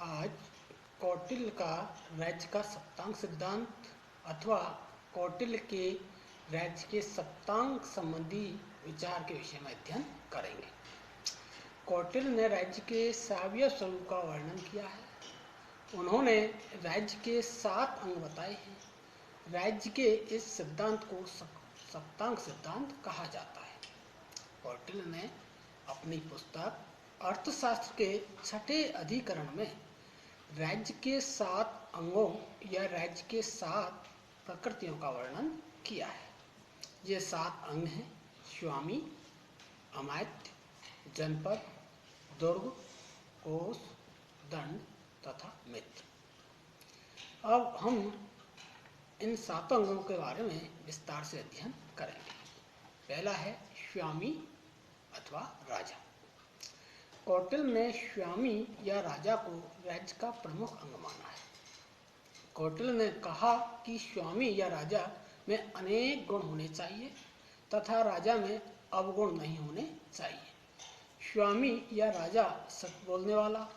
आज कौटिल्य का राज्य का सप्तांग सिद्धांत अथवा कौटिल्य के राज्य के सप्तांग संबंधी विचार के विषय में अध्ययन करेंगे। कौटिल्य ने राज्य के साविय स्वरूप का वर्णन किया है। उन्होंने राज्य के 7 अंग बताए हैं। राज्य के इस सिद्धांत को सप्तांग सिद्धांत कहा जाता है। कौटिल्य ने अपनी पुस्तक अर्थशास्त्र के 6ठे अधिकरण में राज्य के 7 अंगों या राज्य के 7 प्रकृतियों का वर्णन किया है। ये 7 अंग हैं: स्वामी, अमात्य, जनपद, दुर्ग, कोष, दंड तथा मित्र। अब हम इन 7 अंगों के बारे में विस्तार से अध्ययन करेंगे। पहला है स्वामी अथवा राजा। कौटिल्य ने स्वामी या राजा को राज्य का प्रमुख अंग माना है। कौटिल्य ने कहा कि स्वामी या राजा में अनेक गुण होने चाहिए तथा राजा में अवगुण नहीं होने चाहिए। स्वामी या राजा सत्य बोलने वाला,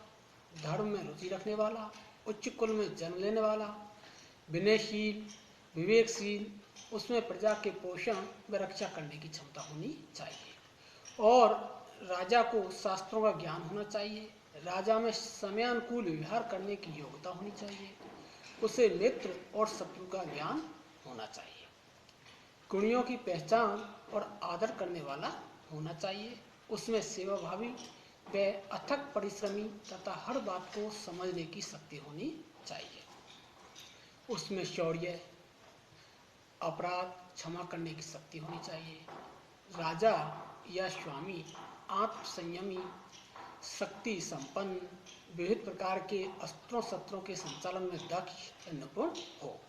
धर्म में रुचि रखने वाला, उच्च कुल में जन्म लेने वाला, विनयशील, विवेकशील, उसमें प्रजा के पोषण व रक्षा करने की क्षमता होनी चाहिए और राजा को शास्त्रों का ज्ञान होना चाहिए। राजा में समयानुकूल व्यवहार करने की योग्यता होनी चाहिए। उसे मित्र और शत्रु का ज्ञान होना चाहिए। गुणियों की पहचान और आदर करने वाला होना चाहिए। उसमें सेवाभावी व अथक परिश्रमी तथा हर बात को समझने की शक्ति होनी चाहिए। उसमें शौर्य, अपराध क्षमा करने की शक्ति होनी चाहिए। राजा या स्वामी आत्मसंयमी, शक्ति संपन्न, विविध प्रकार के अस्त्रों शस्त्रों के संचालन में दक्ष निपुण हो।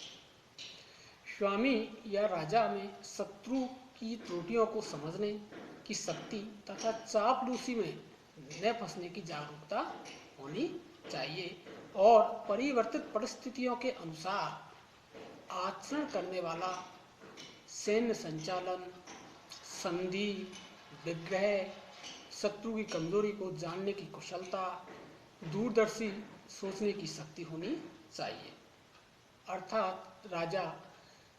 स्वामी या राजा में शत्रु की त्रुटियों को समझने की शक्ति तथा चापलूसी में न फंसने की जागरूकता होनी चाहिए और परिवर्तित परिस्थितियों के अनुसार आचरण करने वाला सैन्य संचालन, संधि, विग्रह, शत्रु की कमजोरी को जानने की कुशलता, दूरदर्शी सोचने की शक्ति होनी चाहिए। अर्थात राजा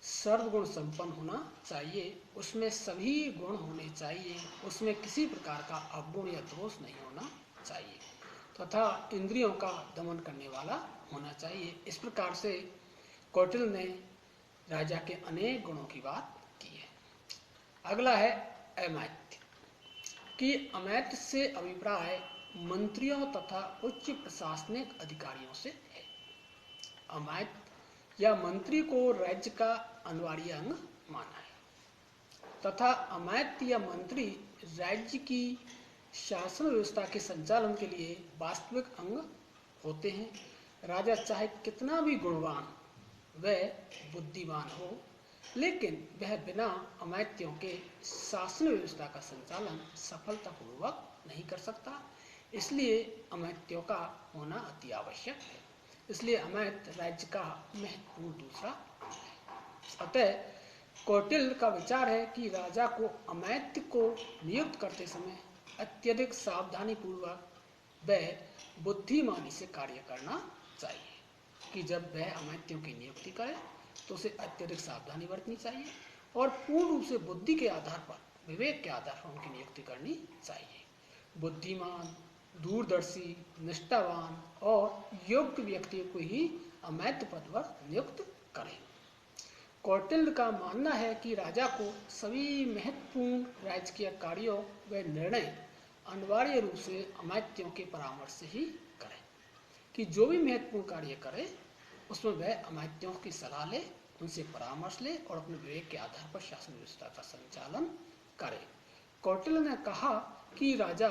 सर्वगुण संपन्न होना चाहिए। उसमें सभी गुण होने चाहिए। उसमें किसी प्रकार का अवगुण या दोष नहीं होना चाहिए तथा इंद्रियों का दमन करने वाला होना चाहिए। इस प्रकार से कौटिल्य ने राजा के अनेक गुणों की बात की है। अगला है अमात्य कि अमात्य से अभिप्राय मंत्रियों तथा उच्च प्रशासनिक अधिकारियों से है। अमात्य या मंत्री को राज्य का अनिवार्य अंग माना है तथा अमात्य या मंत्री राज्य की शासन व्यवस्था के संचालन के लिए वास्तविक अंग होते हैं। राजा चाहे कितना भी गुणवान व बुद्धिमान हो, लेकिन वह बिना अमात्यों के शासन व्यवस्था का संचालन सफलतापूर्वक नहीं कर सकता। इसलिए अमात्यों का होना अति आवश्यक है। इसलिए अमात्य राज्य का महत्वपूर्ण दूसरा है। अतः कौटिल्य का विचार है कि राजा को अमात्य को नियुक्त करते समय अत्यधिक सावधानी पूर्वक व बुद्धिमानी से कार्य करना चाहिए कि जब वह अमात्यों की नियुक्ति करे तो उसे अत्यधिक सावधानी बरतनी चाहिए और पूर्ण रूप से बुद्धि के आधार पर, विवेक के आधार पर उनकी नियुक्ति करनी चाहिए। बुद्धिमान, दूरदर्शी, निष्ठावान और योग्य व्यक्ति को ही अमात्य पद पर नियुक्त करें। कौटिल्य का मानना है कि राजा को सभी महत्वपूर्ण राजकीय कार्यों व निर्णय अनिवार्य रूप से अमात्यों के परामर्श से ही करें कि जो भी महत्वपूर्ण कार्य करे उसमें वह अमात्यों की सलाह ले, उनसे परामर्श ले और अपने विवेक के आधार पर शासन व्यवस्था का संचालन करे। कौटिल्य ने कहा कि राजा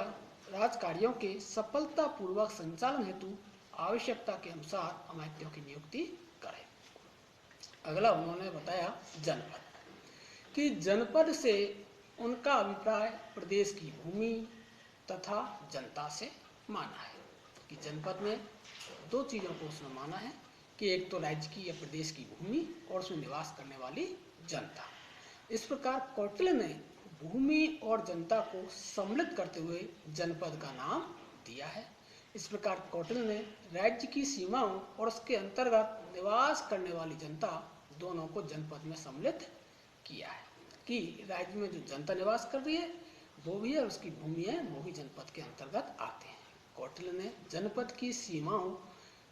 राजकार्यों के सफलतापूर्वक संचालन हेतु आवश्यकता के अनुसार अमात्यों की नियुक्ति करे। अगला उन्होंने बताया जनपद कि जनपद से उनका अभिप्राय प्रदेश की भूमि तथा जनता से माना है कि जनपद में 2 चीज़ों को उसने माना है कि एक तो राज्य की या प्रदेश की भूमि और उसमें निवास करने वाली जनता। इस प्रकार कौटिल्य ने भूमि और जनता को सम्मिलित करते हुए जनपद का नाम दिया है। इस प्रकार कौटिल्य ने राज्य की सीमाओं और उसके अंतर्गत निवास करने वाली जनता दोनों को जनपद में सम्मिलित किया है कि राज्य में जो जनता निवास कर रही है वो भी है, उसकी भूमि है, वो भी जनपद के अंतर्गत आते हैं। कौटिल्य ने जनपद की सीमाओं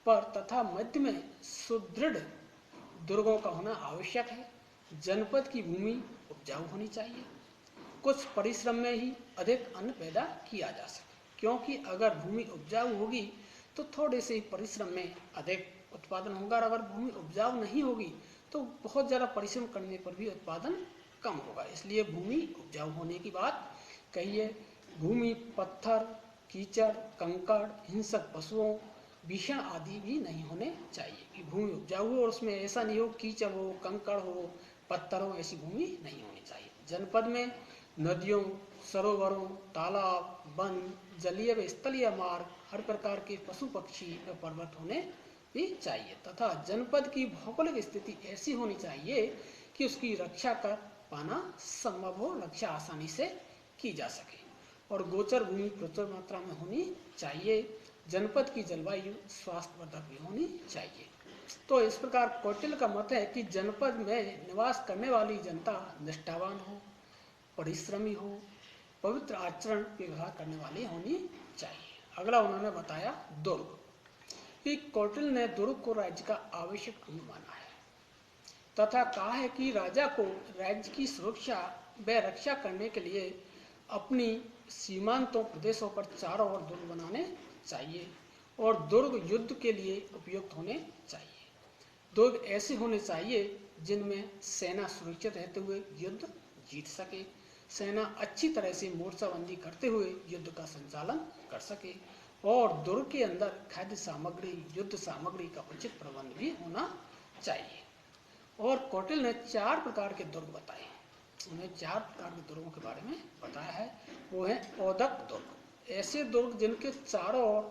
पर तथा मध्य में सुदृढ़ दुर्गों का होना आवश्यक है। जनपद की भूमि उपजाऊ होनी चाहिए, कुछ परिश्रम में ही अधिक अन्न पैदा किया जा सके, क्योंकि अगर भूमि उपजाऊ होगी तो थोड़े से ही परिश्रम में अधिक उत्पादन होगा, और अगर भूमि उपजाऊ नहीं होगी तो बहुत ज़्यादा परिश्रम करने पर भी उत्पादन कम होगा। इसलिए भूमि उपजाऊ होने की बात कही है। भूमि पत्थर, कीचड़, कंकड़, हिंसक पशुओं, भीषण आदि भी नहीं होने चाहिए कि भूमि उपजाऊ हो और उसमें ऐसा नहीं हो कीचड़ हो, कंकड़ हो, पत्थर हो, ऐसी भूमि नहीं होनी चाहिए। जनपद में नदियों, सरोवरों, तालाब, वन, जलीय व स्थलीय मार्ग, हर प्रकार के पशु पक्षी व पर्वत होने भी चाहिए तथा जनपद की भौगोलिक स्थिति ऐसी होनी चाहिए कि उसकी रक्षा कर पाना संभव हो, रक्षा आसानी से की जा सके, और गोचर भूमि प्रचुर मात्रा में होनी चाहिए। जनपद की जलवायु स्वास्थ्यवर्धक भी होनी चाहिए। तो इस प्रकार कौटिल्य का मत है कि जनपद में निवास करने वाली जनता निष्ठावान हो, परिश्रमी हो, पवित्र आचरण व्यवहार करने वाली होनी चाहिए। अगला उन्होंने बताया दुर्ग कि कौटिल्य ने दुर्ग को राज्य का आवश्यक अंग माना है तथा कहा है कि राजा को राज्य की सुरक्षा व रक्षा करने के लिए अपनी सीमांतों प्रदेशों पर चारों ओर दुर्ग बनाने चाहिए और दुर्ग युद्ध के लिए उपयुक्त होने चाहिए। दुर्ग ऐसे होने चाहिए जिनमें सेना सुरक्षित रहते हुए युद्ध जीत सके, सेना अच्छी तरह से मोर्चाबंदी करते हुए युद्ध का संचालन कर सके, और दुर्ग के अंदर खाद्य सामग्री, युद्ध सामग्री का उचित प्रबंध भी होना चाहिए। और कौटिल्य ने 4 प्रकार के दुर्ग बताए हैं। उन्हें 4 प्रकार के दुर्गों के बारे में बताया है। वो है औदक दुर्ग, ऐसे दुर्ग जिनके चारों ओर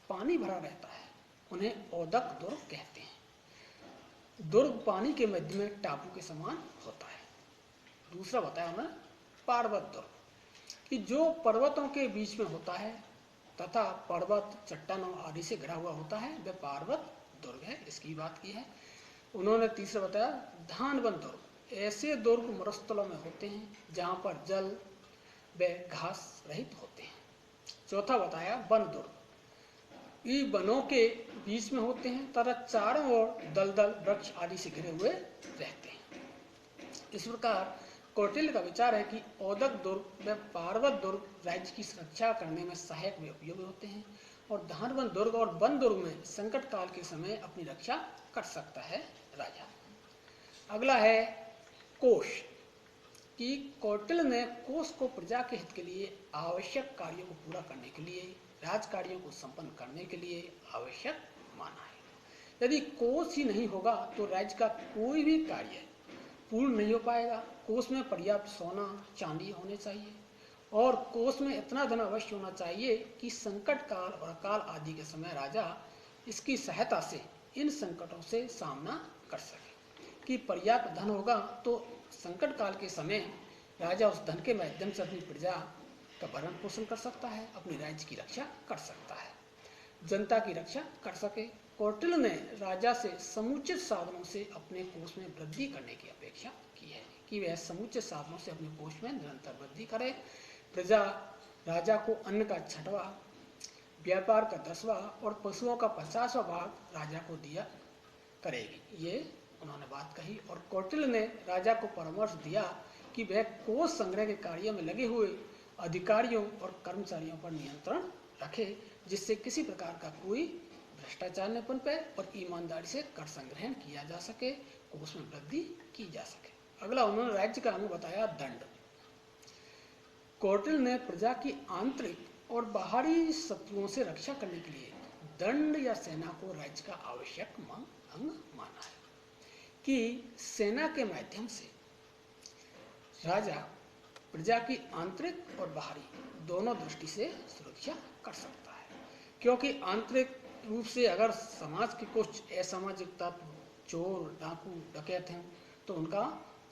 पानी भरा रहता है उन्हें औदक दुर्ग कहते हैं। दुर्ग पानी के मध्य में टापू के समान होता है। दूसरा बताया उन्हें पार्वत दुर्ग कि जो पर्वतों के बीच में होता है तथा पर्वत चट्टानों आदि से घिरा हुआ होता है, वह पार्वत दुर्ग है, इसकी बात की है। उन्होंने तीसरा बताया धानवन दुर्ग, ऐसे दुर्ग मरुस्थलों में होते हैं जहाँ पर जल व घास रहित होते हैं। चौथा बताया वन दुर्ग, ये वनों के बीच में होते हैं तथा चारों ओर दलदल वृक्ष आदि से घिरे हुए रहते हैं। इस प्रकार कौटिल्य का विचार है कि औदक दुर्ग व पार्वत दुर्ग राज्य की सुरक्षा करने में सहायक व उपयोगी होते हैं, और धानवन दुर्ग और वन दुर्ग में संकट काल के समय अपनी रक्षा कर सकता है राजा। अगला है कोष कि कौटिल्य ने कोष को प्रजा के हित के लिए आवश्यक कार्यों को पूरा करने के लिए, राज कार्यों को संपन्न करने के लिए आवश्यक माना है। यदि कोष ही नहीं होगा तो राज्य का कोई भी कार्य पूर्ण नहीं हो पाएगा। कोष में पर्याप्त सोना चांदी होने चाहिए और कोष में इतना धन अवश्य होना चाहिए कि संकट काल और अकाल आदि के समय राजा इसकी सहायता से इन संकटों से सामना कर सके। कि पर्याप्त धन होगा तो संकट काल के समय राजा उस धन के माध्यम से अपनी प्रजा का भरण पोषण कर सकता है, अपनी राज्य की रक्षा कर सकता है, जनता की रक्षा कर सके। कौटिल्य ने राजा से समुचित साधनों से अपने कोष में वृद्धि करने की अपेक्षा की है कि वह समुचित साधनों से अपने कोष में निरंतर वृद्धि करे। प्रजा राजा को अन्न का 6वां, व्यापार का 10वां और पशुओं का 50वां भाग राजा को दिया करेगी, ये उन्होंने बात कही। और कौटिल्य ने राजा को परामर्श दिया कि वह कोष संग्रह के कार्यों में लगे हुए अधिकारियों और कर्मचारियों पर नियंत्रण रखे, जिससे किसी प्रकार का कोई भ्रष्टाचार न पनपे और ईमानदारी से कर संग्रहण किया जा सके, कोष में वृद्धि की जा सके। अगला उन्होंने राज्य का अंग बताया दंड। कौटिल्य ने प्रजा की आंतरिक और बाहरी शत्रुओं से रक्षा करने के लिए दंड या सेना को राज्य का आवश्यक अंग माना है कि सेना के माध्यम से राजा प्रजा की आंतरिक और बाहरी दोनों दृष्टि से सुरक्षा कर सकता है। क्योंकि आंतरिक रूप से अगर समाज के कुछ असामाजिक तत्व, चोर, डाकू, डकैत हैं तो उनका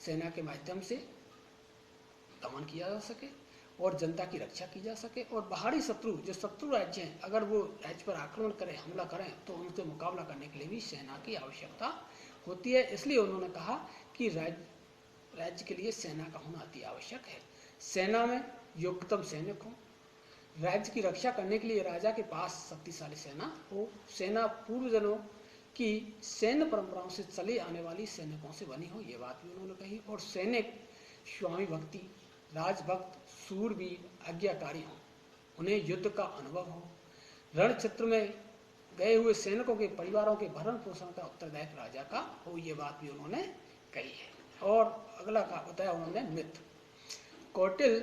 सेना के माध्यम से दमन किया जा सके, और जनता की रक्षा की जा सके, और बाहरी शत्रु जो शत्रु राज्य हैं अगर वो राज्य पर आक्रमण करें, हमला करें, तो उनसे मुकाबला करने के लिए भी सेना की आवश्यकता होती है। इसलिए उन्होंने कहा कि राज्य के लिए सेना का होना अति आवश्यक है। सेना में योग्यतम सैनिक हो, राज्य की रक्षा करने के लिए राजा के पास शक्तिशाली सेना हो, सेना पूर्वजनों की सैन्य परंपराओं से चली आने वाली सैनिकों से बनी हो, ये बात भी उन्होंने कही, और सैनिक स्वामी भक्ति, राजभक्त, सूरवीर, आज्ञाकारी हो, उन्हें युद्ध का अनुभव हो, रण क्षेत्र में गए हुए सैनिकों के परिवारों के भरण पोषण का उत्तरदायित्व राजा का हो, ये बात भी उन्होंने कही है। और अगला का बताया उन्होंने मित्र। कौटिल्य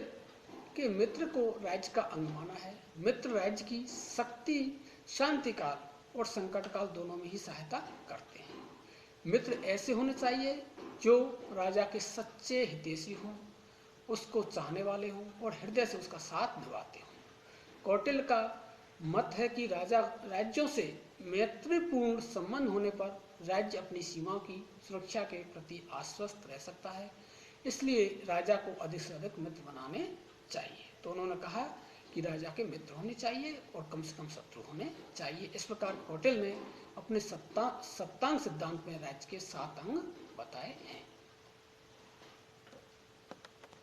के मित्र को राज्य का अंग माना है। मित्र राज्य की शक्ति, शांति काल और संकट काल दोनों में ही सहायता करते हैं। मित्र ऐसे होने चाहिए जो राजा के सच्चे हितैषी हों, उसको चाहने वाले हों और हृदय से उसका साथ निभाते हों। कौटिल्य का मत है कि राज्यों से मैत्रीपूर्ण संबंध होने पर राज्य अपनी सीमाओं की सुरक्षा के प्रति आश्वस्त रह सकता है, इसलिए राजा को अधिक से अधिक मित्र बनाने चाहिए। तो उन्होंने कहा कि राजा के मित्र होने चाहिए और कम से कम शत्रु होने चाहिए। इस प्रकार कौटिल्य ने अपने सप्तांग सिद्धांत में राज्य के 7 अंग बताए हैं।